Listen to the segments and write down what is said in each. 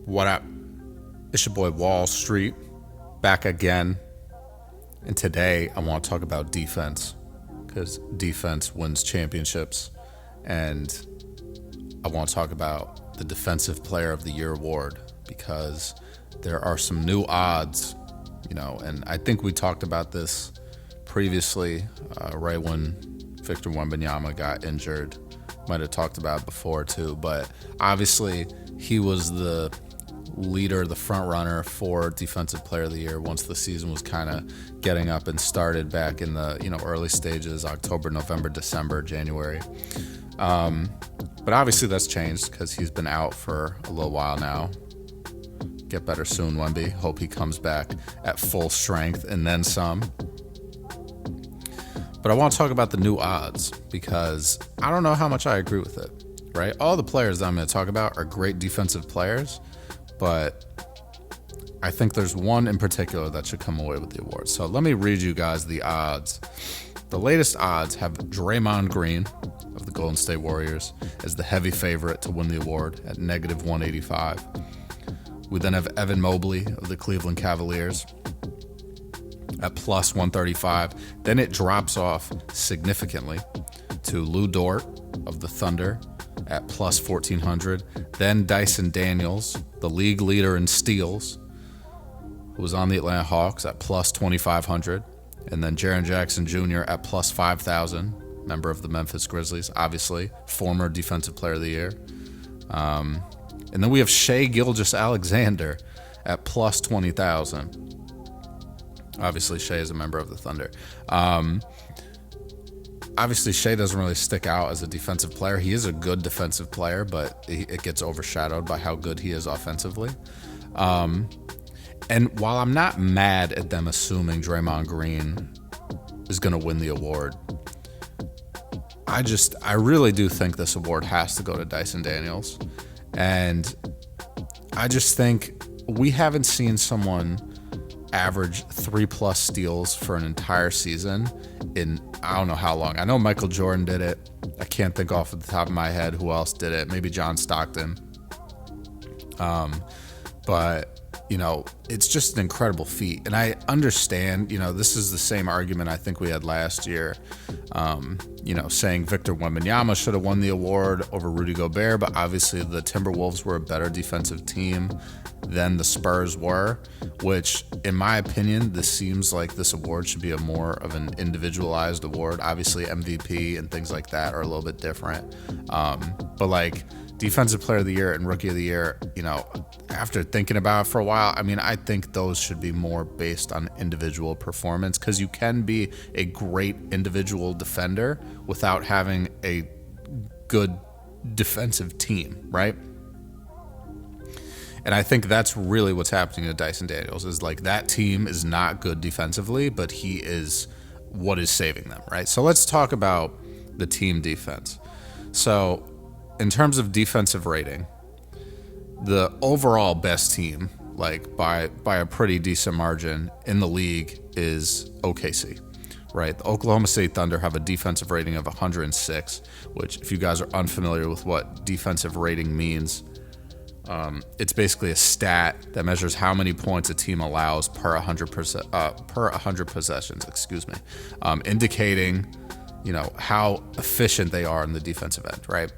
What up? It's your boy Wall Street, back again. And today I want to talk about defense, because defense wins championships. And I want to talk about the Defensive Player of the Year award, because there are some new odds, and I think we talked about this previously, right when Victor Wembanyama got injured. Might have talked about it before too, but obviously he was the leader, the front runner for Defensive Player of the Year once the season was kind of getting up and started back in the early stages, October, November, December, January. But obviously that's changed because he's been out for a little while now. Get better soon, Wemby. Hope he comes back at full strength and then some. But I want to talk about the new odds because I don't know how much I agree with it, right? All the players that I'm going to talk about are great defensive players, but I think there's one in particular that should come away with the award. So let me read you guys the odds. The latest odds have Draymond Green of the Golden State Warriors as the heavy favorite to win the award at negative 185. We then have Evan Mobley of the Cleveland Cavaliers at plus 135. Then it drops off significantly to Lu Dort of the Thunder at plus 1,400. Then Dyson Daniels, the league leader in steals, who was on the Atlanta Hawks at plus 2,500. And then Jaren Jackson Jr. at plus 5,000, member of the Memphis Grizzlies, obviously, former Defensive Player of the Year. And then we have Shai Gilgeous-Alexander at plus 20,000. Obviously, Shai is a member of the Thunder. Obviously, Shai doesn't really stick out as a defensive player. He is a good defensive player, but it gets overshadowed by how good he is offensively. And while I'm not mad at them assuming Draymond Green is going to win the award, I really do think this award has to go to Dyson Daniels. And I just think we haven't seen someone average 3+ steals for an entire season in I don't know how long. I know Michael Jordan did it. I can't think off the top of my head who else did it. Maybe John Stockton. But it's just an incredible feat. And I understand, this is the same argument I think we had last year, saying Victor Wembanyama should have won the award over Rudy Gobert, but obviously the Timberwolves were a better defensive team than the Spurs were, which in my opinion, this seems like this award should be a more of an individualized award. Obviously MVP and things like that are a little bit different. But like Defensive Player of the Year and Rookie of the Year, after thinking about it for a while, I think those should be more based on individual performance, because you can be a great individual defender without having a good defensive team, right? And I think that's really what's happening to Dyson Daniels, is like that team is not good defensively, but he is what is saving them, right? So let's talk about the team defense. So in terms of defensive rating, the overall best team, like by a pretty decent margin in the league, is OKC, right? The Oklahoma City Thunder have a defensive rating of 106, which if you guys are unfamiliar with what defensive rating means, it's basically a stat that measures how many points a team allows per 100 possessions, indicating, how efficient they are in the defensive end, right?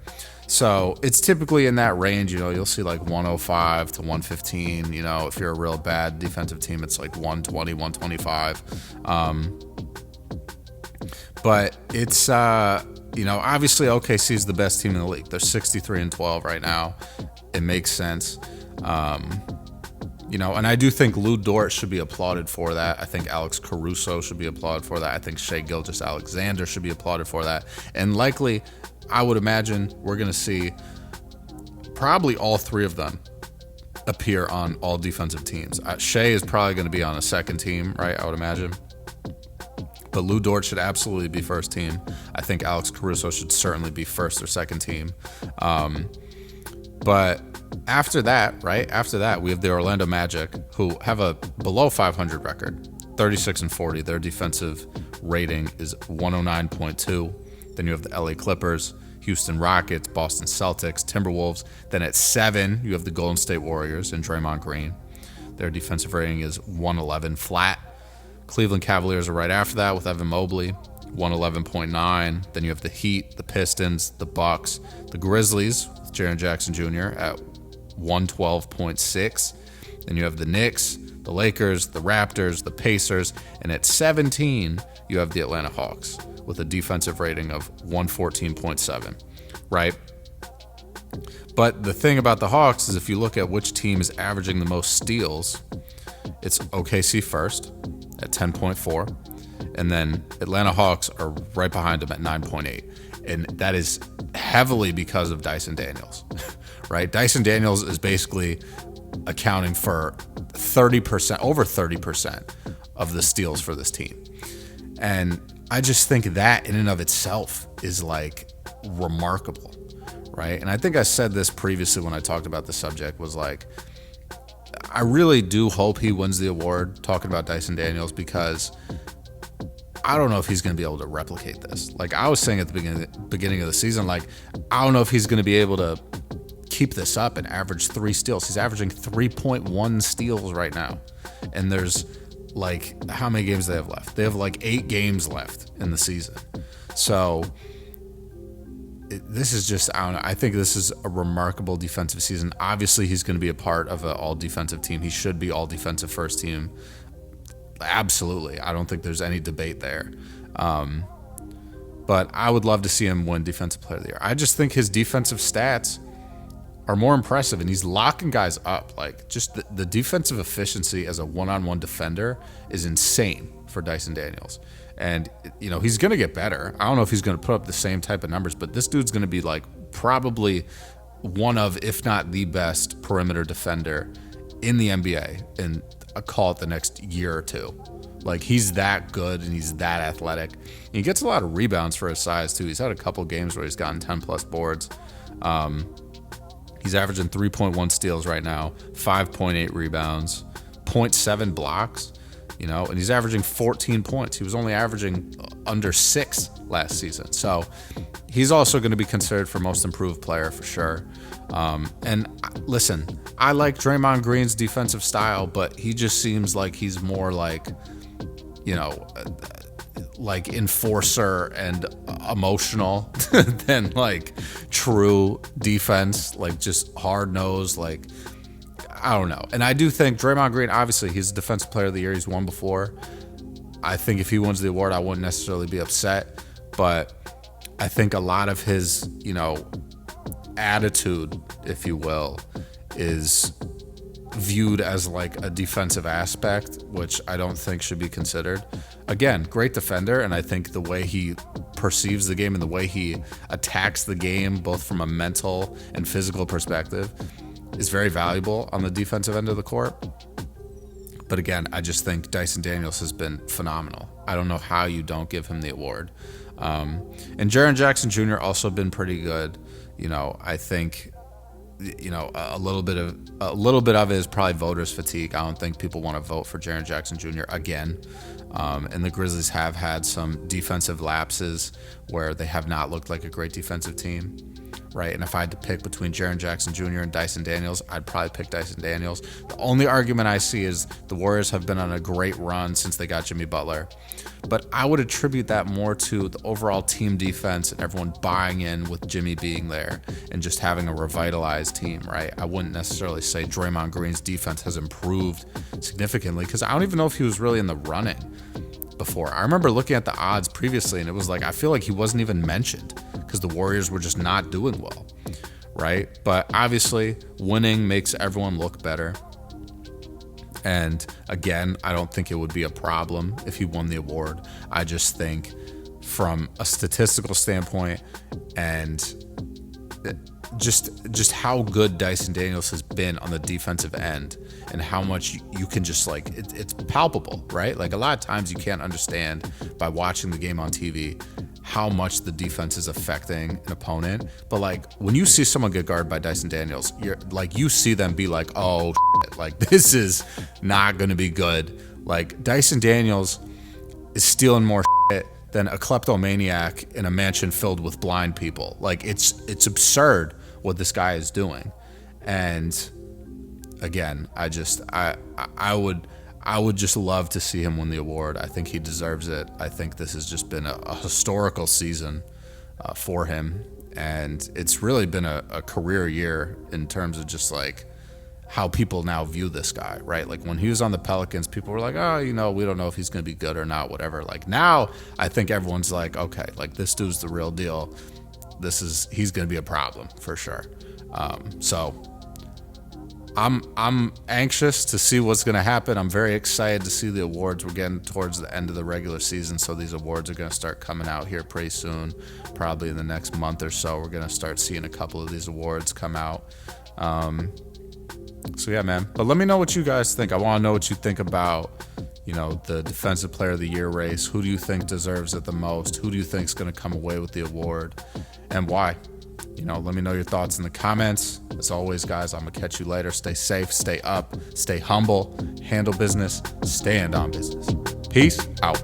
So it's typically in that range. You'll see like 105 to 115. If you're a real bad defensive team, it's like 120, 125. But it's, obviously OKC is the best team in the league. They're 63-12 right now. It makes sense. And I do think Lu Dort should be applauded for that. I think Alex Caruso should be applauded for that. I think Shai Gilgeous-Alexander should be applauded for that. And likely, I would imagine we're going to see probably all three of them appear on all defensive teams. Shai is probably going to be on a second team, right? I would imagine. But Lu Dort should absolutely be first team. I think Alex Caruso should certainly be first or second team. But after that, we have the Orlando Magic, who have a below 500 record, 36-40. Their defensive rating is 109.2. Then you have the LA Clippers Houston Rockets, Boston Celtics, Timberwolves. Then at 7, you have the Golden State Warriors and Draymond Green. Their defensive rating is 111 flat. Cleveland Cavaliers are right after that with Evan Mobley, 111.9. Then you have the Heat, the Pistons, the Bucks, the Grizzlies with Jaren Jackson Jr. at 112.6. Then you have the Knicks, the Lakers, the Raptors, the Pacers, and at 17, you have the Atlanta Hawks with a defensive rating of 114.7, right? But the thing about the Hawks is if you look at which team is averaging the most steals, it's OKC first at 10.4, and then Atlanta Hawks are right behind them at 9.8. And that is heavily because of Dyson Daniels, right? Dyson Daniels is basically accounting for 30%, over 30% of the steals for this team. And I just think that in and of itself is like remarkable, right? And I think I said this previously when I talked about the subject, was like, I really do hope he wins the award, talking about Dyson Daniels, because I don't know if he's going to be able to replicate this. Like I was saying at the beginning of the season, like I don't know if he's going to be able to keep this up and average 3 steals. He's averaging 3.1 steals right now. And there's like, how many games they have left? They have like 8 games left in the season. So this is just, I don't know. I think this is a remarkable defensive season. Obviously, he's going to be a part of an all-defensive team. He should be all-defensive first team. Absolutely. I don't think there's any debate there. But I would love to see him win Defensive Player of the Year. I just think his defensive stats are more impressive, and he's locking guys up. Like, just the defensive efficiency as a one-on-one defender is insane for Dyson Daniels. And, you know, he's going to get better. I don't know if he's going to put up the same type of numbers, but this dude's going to be, like, probably one of, if not the best perimeter defender in the NBA in, call it the next year or two. Like, he's that good and he's that athletic. And he gets a lot of rebounds for his size, too. He's had a couple games where he's gotten 10-plus boards. He's averaging 3.1 steals right now, 5.8 rebounds, 0.7 blocks, you know, and he's averaging 14 points. He was only averaging under 6 last season. So he's also going to be considered for most improved player for sure. And listen, I like Draymond Green's defensive style, but he just seems like he's more like, you know, like enforcer and emotional than like true defense, like just hard nosed, like I don't know. And I do think Draymond Green, obviously he's a defensive player of the year. He's won before. I think if he wins the award, I wouldn't necessarily be upset, but I think a lot of his, you know, attitude, if you will, is viewed as like a defensive aspect, which I don't think should be considered. Again, great defender, and I think the way he perceives the game and the way he attacks the game, both from a mental and physical perspective, is very valuable on the defensive end of the court. But again, I just think Dyson Daniels has been phenomenal. I don't know how you don't give him the award. And Jaren Jackson Jr. also been pretty good. You know, I think, you know, a little bit of it is probably voters fatigue. I don't think people want to vote for Jaren Jackson Jr. again. And the Grizzlies have had some defensive lapses where they have not looked like a great defensive team, right? And if I had to pick between Jaren Jackson Jr. and Dyson Daniels, I'd probably pick Dyson Daniels. The only argument I see is the Warriors have been on a great run since they got Jimmy Butler. But I would attribute that more to the overall team defense and everyone buying in with Jimmy being there and just having a revitalized team, right? I wouldn't necessarily say Draymond Green's defense has improved significantly because I don't even know if he was really in the running before. I remember looking at the odds previously and it was like, I feel like he wasn't even mentioned because the Warriors were just not doing well, right? But obviously, winning makes everyone look better. And again, I don't think it would be a problem if he won the award. I just think from a statistical standpoint and just how good Dyson Daniels has been on the defensive end and how much you can just like, it's palpable, right? Like a lot of times you can't understand by watching the game on TV how much the defense is affecting an opponent. But like when you see someone get guarded by Dyson Daniels, you're like, you see them be like, oh shit, like this is not going to be good. Like Dyson Daniels is stealing more shit than a kleptomaniac in a mansion filled with blind people. Like, it's absurd what this guy is doing. And again, I would just love to see him win the award. I think he deserves it. I think this has just been a historical season for him, and it's really been a career year in terms of just like how people now view this guy, right? Like when he was on the Pelicans, people were like, oh, we don't know if he's going to be good or not, whatever. Like now, I think everyone's like, okay, like this dude's the real deal. He's going to be a problem for sure. So I'm anxious to see what's going to happen. I'm very excited to see the awards. We're getting towards the end of the regular season, so these awards are going to start coming out here pretty soon, probably in the next month or so. We're going to start seeing a couple of these awards come out. So yeah, man. But let me know what you guys think. I want to know what you think about, the Defensive Player of the Year race. Who do you think deserves it the most? Who do you think is going to come away with the award, and why? Let me know your thoughts in the comments. As always, guys, I'm going to catch you later. Stay safe, stay up, stay humble, handle business, stand on business. Peace out.